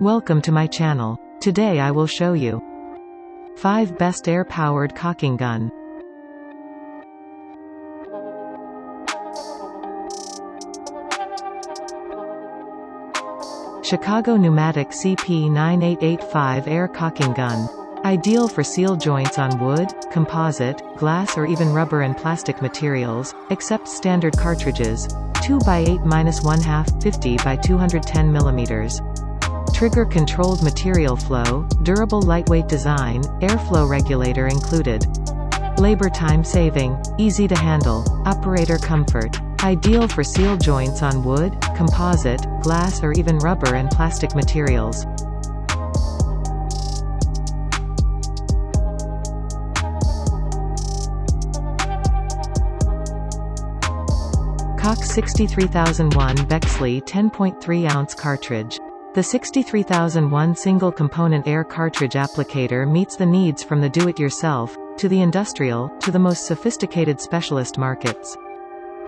Welcome to my channel. Today I will show you 5 best air-powered caulking gun. Chicago Pneumatic CP9885 Air Caulking Gun. Ideal for seal joints on wood, composite, glass or even rubber and plastic materials, except standard cartridges, 2x8-1/2, 50x210 mm. Trigger-controlled material flow, durable lightweight design, Air Flow Regulator included. Labor time saving, easy to handle, operator comfort. Ideal for seal joints on wood, composite, glass or even rubber and plastic materials. Cox 63001 Bexley 10.3-ounce cartridge. The 63001 single-component air cartridge applicator meets the needs from the do-it-yourself, to the industrial, to the most sophisticated specialist markets.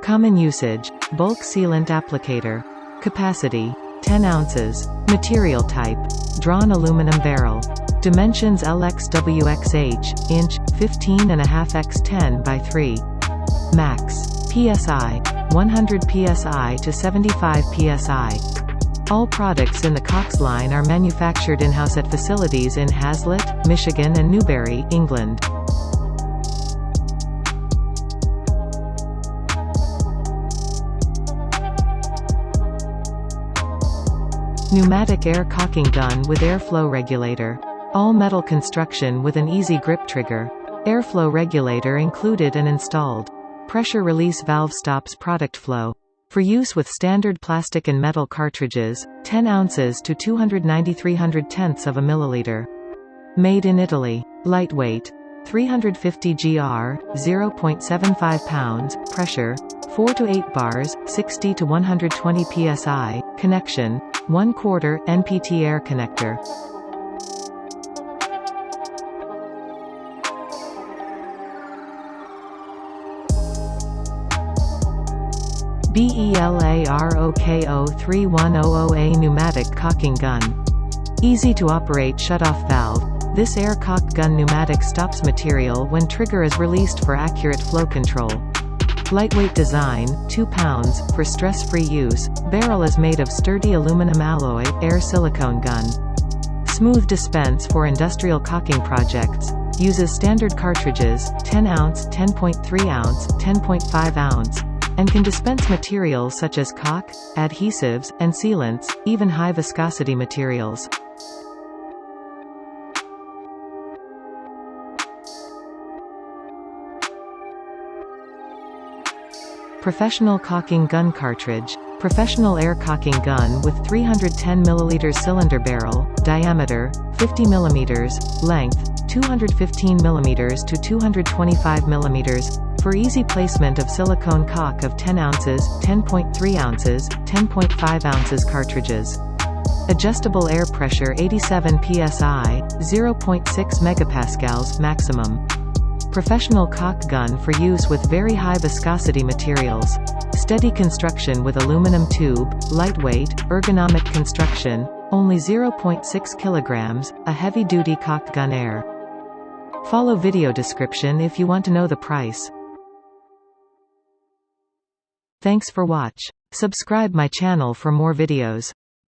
Common usage: bulk sealant applicator. Capacity: 10 ounces. Material type: drawn aluminum barrel. Dimensions LXWXH, inch, 15.5 x 10 by 3. Max. PSI: 100 PSI to 75 PSI. All products in the Cox line are manufactured in-house at facilities in Hazlitt, Michigan and Newbury, England. Pneumatic Air Caulking Gun with Air Flow Regulator. All metal construction with an easy grip trigger. Air Flow Regulator included and installed. Pressure release valve stops product flow. For use with standard plastic and metal cartridges, 10 ounces to 293/100 of a milliliter. Made in Italy. Lightweight. 350 gr, 0.75 pounds, pressure, 4 to 8 bars, 60 to 120 psi, connection, 1/4 NPT air connector. BELAROKO3100A Pneumatic Caulking Gun. Easy to operate shutoff valve. This air caulk gun pneumatic stops material when trigger is released for accurate flow control. Lightweight design, 2 pounds, for stress-free use. Barrel is made of sturdy aluminum alloy, air silicone gun. Smooth dispense for industrial caulking projects. Uses standard cartridges, 10 ounce, 10.3 ounce, 10.5 ounce. And can dispense materials such as caulk, adhesives, and sealants, even high-viscosity materials. Professional Caulking Gun Cartridge. Professional air caulking gun with 310 ml cylinder barrel, diameter, 50 mm, length, 215 mm to 225 mm, for easy placement of silicone caulk of 10 ounces, 10.3 ounces, 10.5 ounces cartridges. Adjustable air pressure 87 psi, 0.6 megapascals maximum. Professional caulk gun for use with very high viscosity materials. Steady construction with aluminum tube, lightweight, ergonomic construction, only 0.6 kilograms, a heavy-duty caulk gun air. Follow video description if you want to know the price. Thanks for watch. Subscribe my channel for more videos.